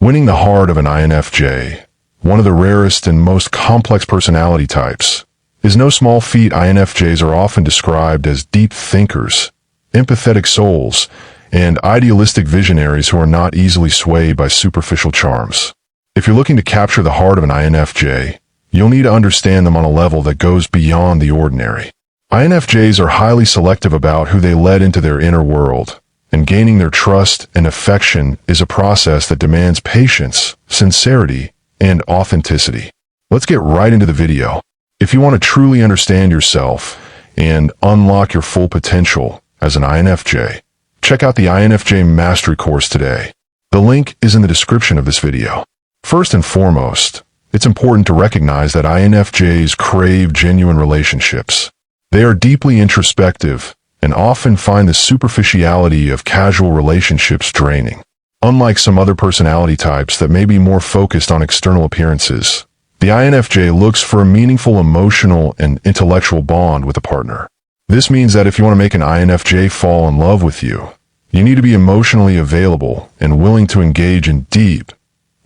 Winning the heart of an INFJ, one of the rarest and most complex personality types, is no small feat. INFJs are often described as deep thinkers, empathetic souls, and idealistic visionaries who are not easily swayed by superficial charms. If you're looking to capture the heart of an INFJ, you'll need to understand them on a level that goes beyond the ordinary. INFJs are highly selective about who they let into their inner world, and gaining their trust and affection is a process that demands patience, sincerity, and authenticity. Let's get right into the video. If you want to truly understand yourself and unlock your full potential as an INFJ, check out the INFJ Mastery course today. The link is in the description of this video. First and foremost, it's important to recognize that INFJs crave genuine relationships. They are deeply introspective and often find the superficiality of casual relationships draining. Unlike some other personality types that may be more focused on external appearances, the INFJ looks for a meaningful emotional and intellectual bond with a partner. This means that if you want to make an INFJ fall in love with you, you need to be emotionally available and willing to engage in deep,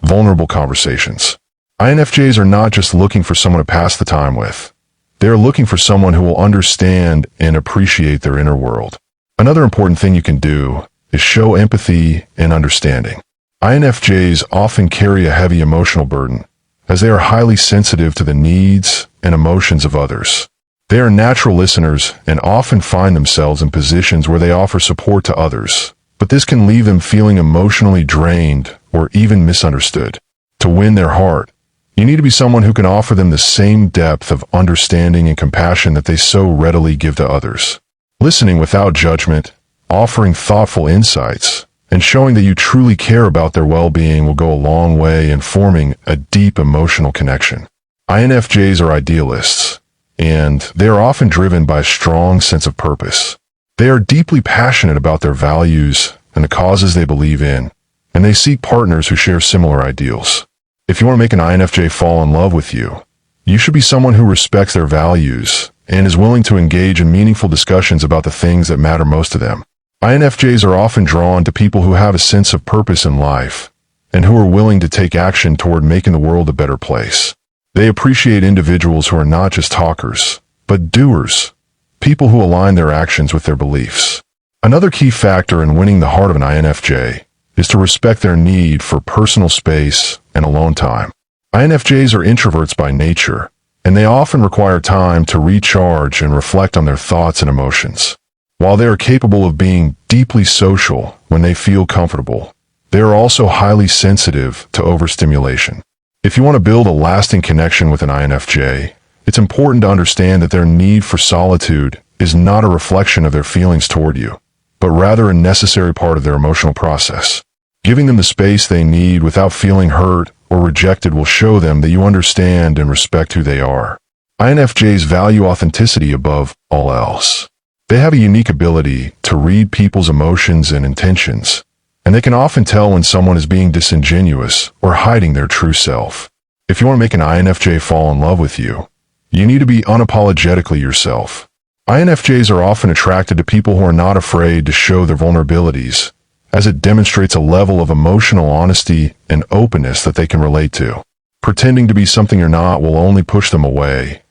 vulnerable conversations. INFJs are not just looking for someone to pass the time with. They are looking for someone who will understand and appreciate their inner world. Another important thing you can do is show empathy and understanding. INFJs often carry a heavy emotional burden, as they are highly sensitive to the needs and emotions of others. They are natural listeners and often find themselves in positions where they offer support to others, but this can leave them feeling emotionally drained or even misunderstood. To win their heart, you need to be someone who can offer them the same depth of understanding and compassion that they so readily give to others. Listening without judgment, offering thoughtful insights, and showing that you truly care about their well-being will go a long way in forming a deep emotional connection. INFJs are idealists, and they are often driven by a strong sense of purpose. They are deeply passionate about their values and the causes they believe in, and they seek partners who share similar ideals. If you want to make an INFJ fall in love with you, you should be someone who respects their values and is willing to engage in meaningful discussions about the things that matter most to them. INFJs are often drawn to people who have a sense of purpose in life and who are willing to take action toward making the world a better place. They appreciate individuals who are not just talkers, but doers, people who align their actions with their beliefs. Another key factor in winning the heart of an INFJ is to respect their need for personal space and alone time. INFJs are introverts by nature, and they often require time to recharge and reflect on their thoughts and emotions. While they are capable of being deeply social when they feel comfortable, they are also highly sensitive to overstimulation. If you want to build a lasting connection with an INFJ, it's important to understand that their need for solitude is not a reflection of their feelings toward you, but rather a necessary part of their emotional process. Giving them the space they need without feeling hurt or rejected will show them that you understand and respect who they are. INFJs value authenticity above all else. They have a unique ability to read people's emotions and intentions, and they can often tell when someone is being disingenuous or hiding their true self. If you want to make an INFJ fall in love with you, you need to be unapologetically yourself. INFJs are often attracted to people who are not afraid to show their vulnerabilities, as it demonstrates a level of emotional honesty and openness that they can relate to. Pretending to be something you're not will only push them away,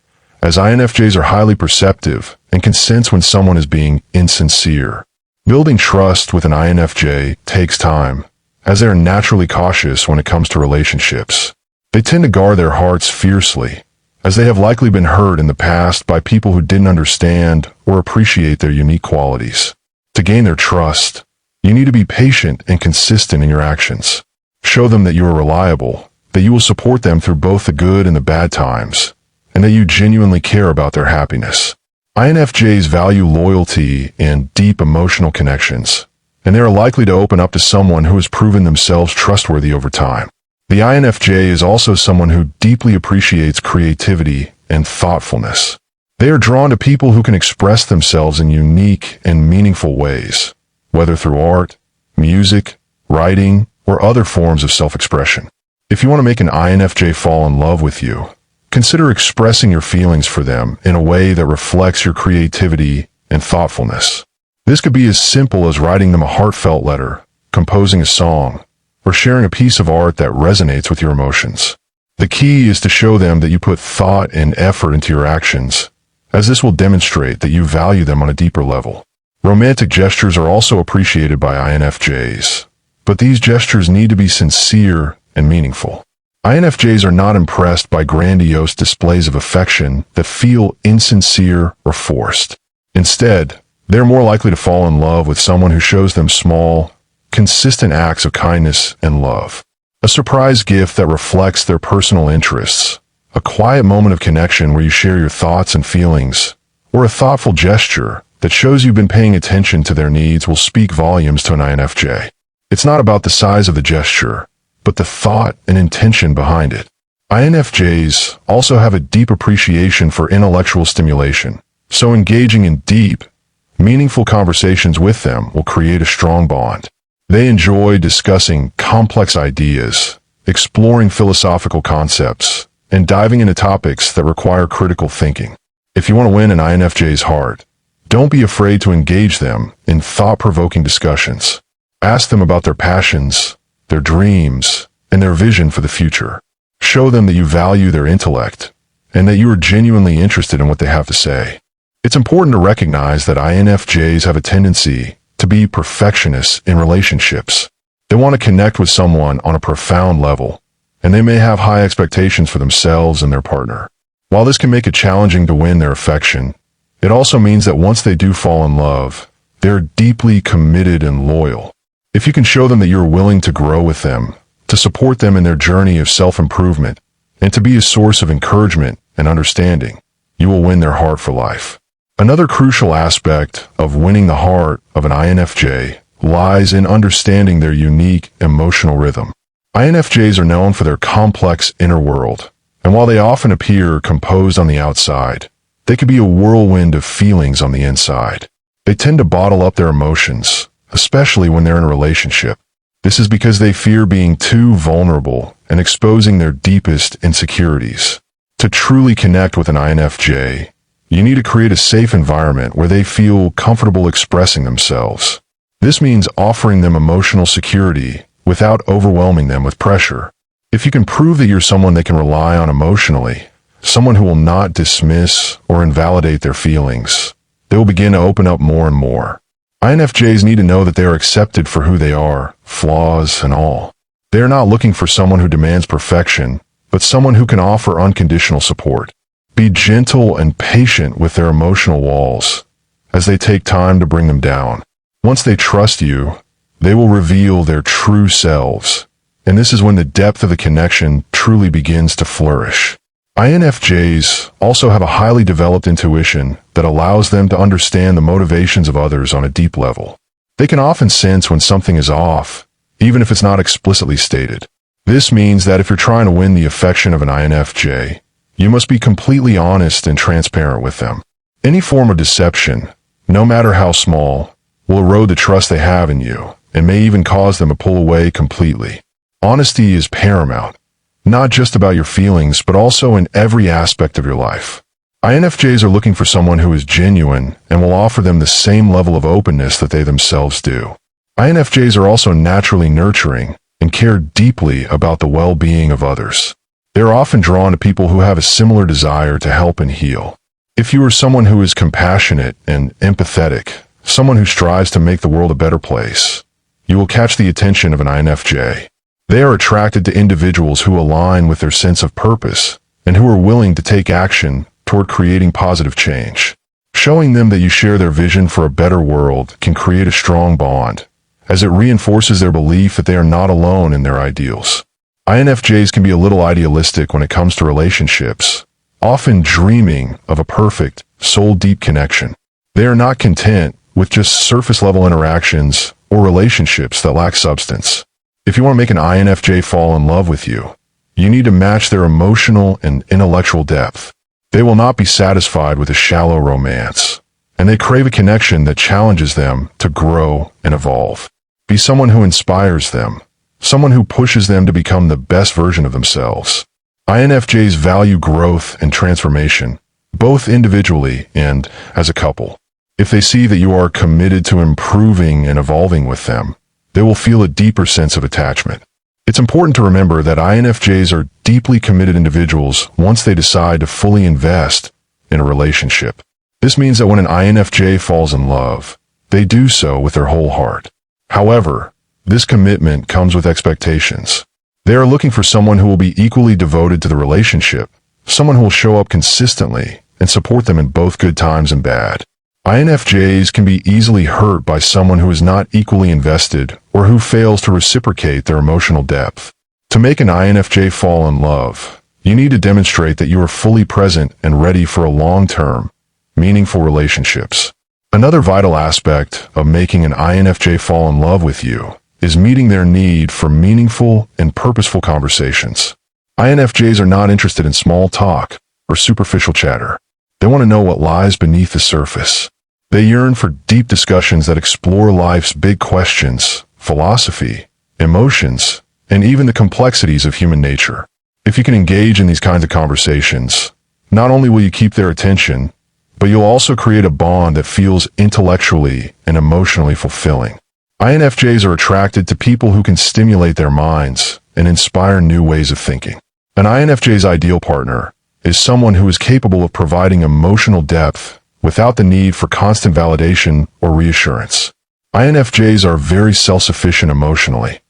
as INFJs are highly perceptive and can sense when someone is being insincere. Building trust with an INFJ takes time, as they are naturally cautious when it comes to relationships. They tend to guard their hearts fiercely, as they have likely been hurt in the past by people who didn't understand or appreciate their unique qualities. To gain their trust, you need to be patient and consistent in your actions. Show them that you are reliable, that you will support them through both the good and the bad times, and that you genuinely care about their happiness. INFJs value loyalty and deep emotional connections, and they are likely to open up to someone who has proven themselves trustworthy over time. The INFJ is also someone who deeply appreciates creativity and thoughtfulness. They are drawn to people who can express themselves in unique and meaningful ways, whether through art, music, writing, or other forms of self-expression. If you want to make an INFJ fall in love with you, consider expressing your feelings for them in a way that reflects your creativity and thoughtfulness. This could be as simple as writing them a heartfelt letter, composing a song, or sharing a piece of art that resonates with your emotions. The key is to show them that you put thought and effort into your actions, as this will demonstrate that you value them on a deeper level. Romantic gestures are also appreciated by INFJs, but these gestures need to be sincere and meaningful. INFJs are not impressed by grandiose displays of affection that feel insincere or forced. Instead, they're more likely to fall in love with someone who shows them small, consistent acts of kindness and love. A surprise gift that reflects their personal interests, a quiet moment of connection where you share your thoughts and feelings, or a thoughtful gesture that shows you've been paying attention to their needs will speak volumes to an INFJ. It's not about the size of the gesture, but the thought and intention behind it. INFJs also have a deep appreciation for intellectual stimulation, so engaging in deep, meaningful conversations with them will create a strong bond. They enjoy discussing complex ideas, exploring philosophical concepts, and diving into topics that require critical thinking. If you want to win an INFJ's heart, don't be afraid to engage them in thought-provoking discussions. Ask them about their passions, their dreams, and their vision for the future. Show them that you value their intellect and that you are genuinely interested in what they have to say. It's important to recognize that INFJs have a tendency to be perfectionists in relationships. They want to connect with someone on a profound level, and they may have high expectations for themselves and their partner. While this can make it challenging to win their affection, it also means that once they do fall in love, they're deeply committed and loyal. If you can show them that you're willing to grow with them, to support them in their journey of self-improvement, and to be a source of encouragement and understanding, you will win their heart for life. Another crucial aspect of winning the heart of an INFJ lies in understanding their unique emotional rhythm. INFJs are known for their complex inner world, and while they often appear composed on the outside, they can be a whirlwind of feelings on the inside. They tend to bottle up their emotions, especially when they're in a relationship. This is because they fear being too vulnerable and exposing their deepest insecurities. To truly connect with an INFJ, you need to create a safe environment where they feel comfortable expressing themselves. This means offering them emotional security without overwhelming them with pressure. If you can prove that you're someone they can rely on emotionally, someone who will not dismiss or invalidate their feelings, they will begin to open up more and more. INFJs need to know that they are accepted for who they are, flaws and all. They are not looking for someone who demands perfection, but someone who can offer unconditional support. Be gentle and patient with their emotional walls, as they take time to bring them down. Once they trust you, they will reveal their true selves, and this is when the depth of the connection truly begins to flourish. INFJs also have a highly developed intuition that allows them to understand the motivations of others on a deep level. They can often sense when something is off, even if it's not explicitly stated. This means that if you're trying to win the affection of an INFJ, you must be completely honest and transparent with them. Any form of deception, no matter how small, will erode the trust they have in you and may even cause them to pull away completely. Honesty is paramount, not just about your feelings, but also in every aspect of your life. INFJs are looking for someone who is genuine and will offer them the same level of openness that they themselves do. INFJs are also naturally nurturing and care deeply about the well-being of others. They are often drawn to people who have a similar desire to help and heal. If you are someone who is compassionate and empathetic, someone who strives to make the world a better place, you will catch the attention of an INFJ. They are attracted to individuals who align with their sense of purpose and who are willing to take action toward creating positive change. Showing them that you share their vision for a better world can create a strong bond, as it reinforces their belief that they are not alone in their ideals. INFJs can be a little idealistic when it comes to relationships, often dreaming of a perfect, soul-deep connection. They are not content with just surface-level interactions or relationships that lack substance. If you want to make an INFJ fall in love with you, you need to match their emotional and intellectual depth. They will not be satisfied with a shallow romance, and they crave a connection that challenges them to grow and evolve. Be someone who inspires them, someone who pushes them to become the best version of themselves. INFJs value growth and transformation, both individually and as a couple. If they see that you are committed to improving and evolving with them, they will feel a deeper sense of attachment. It's important to remember that INFJs are deeply committed individuals once they decide to fully invest in a relationship. This means that when an INFJ falls in love, they do so with their whole heart. However, this commitment comes with expectations. They are looking for someone who will be equally devoted to the relationship, someone who will show up consistently and support them in both good times and bad. INFJs can be easily hurt by someone who is not equally invested or who fails to reciprocate their emotional depth. To make an INFJ fall in love, you need to demonstrate that you are fully present and ready for a long-term, meaningful relationships. Another vital aspect of making an INFJ fall in love with you is meeting their need for meaningful and purposeful conversations. INFJs are not interested in small talk or superficial chatter. They want to know what lies beneath the surface. They yearn for deep discussions that explore life's big questions, philosophy, emotions, and even the complexities of human nature. If you can engage in these kinds of conversations, not only will you keep their attention, but you'll also create a bond that feels intellectually and emotionally fulfilling. INFJs are attracted to people who can stimulate their minds and inspire new ways of thinking. An INFJ's ideal partner is someone who is capable of providing emotional depth without the need for constant validation or reassurance. INFJs are very self-sufficient emotionally,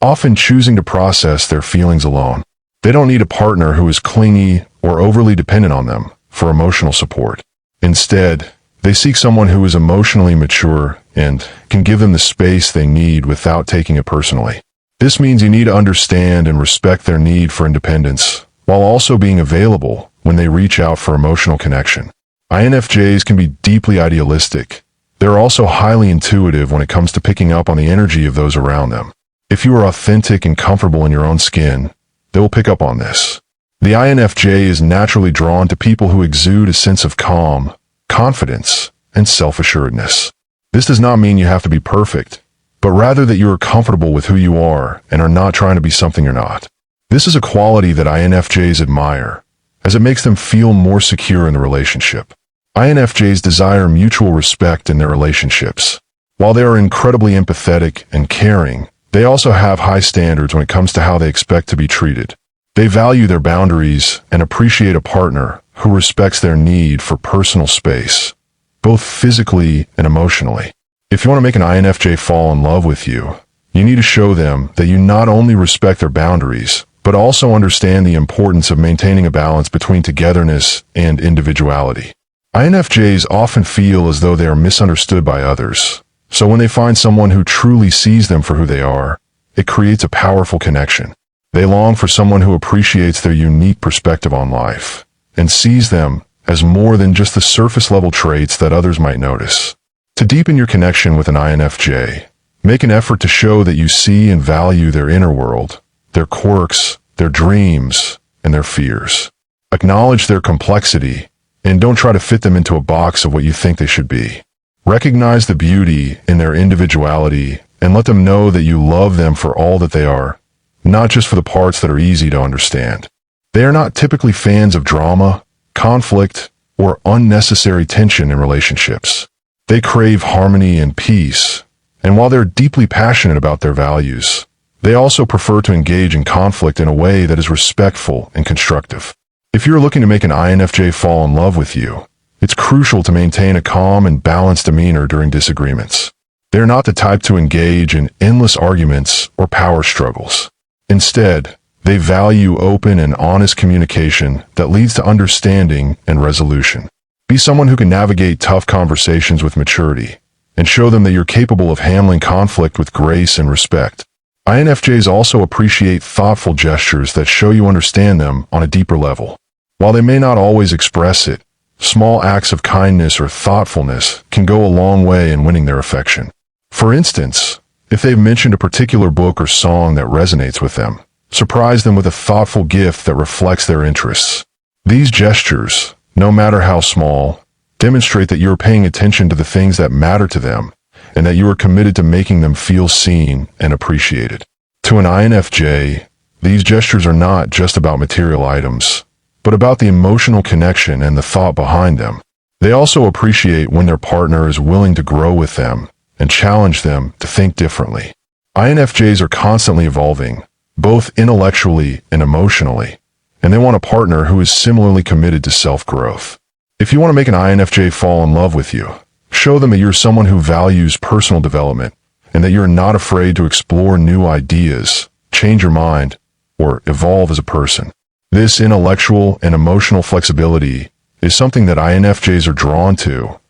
often choosing to process their feelings alone. They don't need a partner who is clingy or overly dependent on them for emotional support. Instead, they seek someone who is emotionally mature and can give them the space they need without taking it personally. This means you need to understand and respect their need for independence, while also being available when they reach out for emotional connection. INFJs can be deeply idealistic. They're also highly intuitive when it comes to picking up on the energy of those around them. If you are authentic and comfortable in your own skin, they will pick up on this. The INFJ is naturally drawn to people who exude a sense of calm, confidence, and self-assuredness. This does not mean you have to be perfect, but rather that you are comfortable with who you are and are not trying to be something you're not. This is a quality that INFJs admire, as it makes them feel more secure in the relationship. INFJs desire mutual respect in their relationships. While they are incredibly empathetic and caring, they also have high standards when it comes to how they expect to be treated. They value their boundaries and appreciate a partner who respects their need for personal space, both physically and emotionally. If you want to make an INFJ fall in love with you, you need to show them that you not only respect their boundaries, but also understand the importance of maintaining a balance between togetherness and individuality. INFJs often feel as though they are misunderstood by others, so when they find someone who truly sees them for who they are, it creates a powerful connection. They long for someone who appreciates their unique perspective on life and sees them as more than just the surface-level traits that others might notice. To deepen your connection with an INFJ, make an effort to show that you see and value their inner world, their quirks, their dreams, and their fears. Acknowledge their complexity, and don't try to fit them into a box of what you think they should be. Recognize the beauty in their individuality, and let them know that you love them for all that they are, not just for the parts that are easy to understand. They are not typically fans of drama, conflict, or unnecessary tension in relationships. They crave harmony and peace, and while they're deeply passionate about their values, they also prefer to engage in conflict in a way that is respectful and constructive. If you're looking to make an INFJ fall in love with you, it's crucial to maintain a calm and balanced demeanor during disagreements. They're not the type to engage in endless arguments or power struggles. Instead, they value open and honest communication that leads to understanding and resolution. Be someone who can navigate tough conversations with maturity, and show them that you're capable of handling conflict with grace and respect. INFJs also appreciate thoughtful gestures that show you understand them on a deeper level. While they may not always express it, small acts of kindness or thoughtfulness can go a long way in winning their affection. For instance, if they've mentioned a particular book or song that resonates with them, surprise them with a thoughtful gift that reflects their interests. These gestures, no matter how small, demonstrate that you're paying attention to the things that matter to them, and that you are committed to making them feel seen and appreciated. To an INFJ, these gestures are not just about material items, but about the emotional connection and the thought behind them. They also appreciate when their partner is willing to grow with them and challenge them to think differently. INFJs are constantly evolving, both intellectually and emotionally, and they want a partner who is similarly committed to self-growth. If you want to make an INFJ fall in love with you, show them that you're someone who values personal development and that you're not afraid to explore new ideas, change your mind, or evolve as a person. This intellectual and emotional flexibility is something that INFJs are drawn to,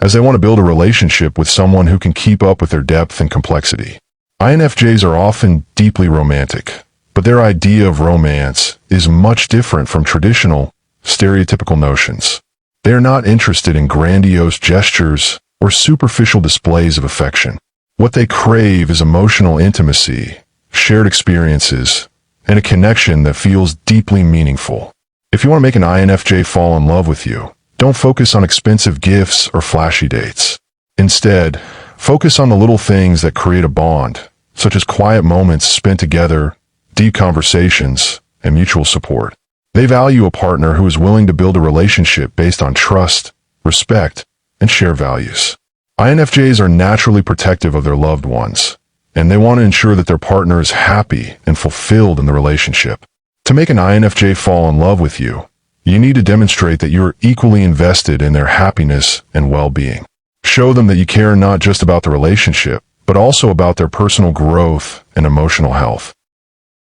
as they want to build a relationship with someone who can keep up with their depth and complexity. INFJs are often deeply romantic, but their idea of romance is much different from traditional, stereotypical notions. They are not interested in grandiose gestures or superficial displays of affection. What they crave is emotional intimacy, shared experiences, and a connection that feels deeply meaningful. If you want to make an INFJ fall in love with you, don't focus on expensive gifts or flashy dates. Instead, focus on the little things that create a bond, such as quiet moments spent together, deep conversations, and mutual support. They value a partner who is willing to build a relationship based on trust, respect, and shared values. INFJs are naturally protective of their loved ones, and they want to ensure that their partner is happy and fulfilled in the relationship. To make an INFJ fall in love with you, you need to demonstrate that you are equally invested in their happiness and well-being. Show them that you care not just about the relationship, but also about their personal growth and emotional health.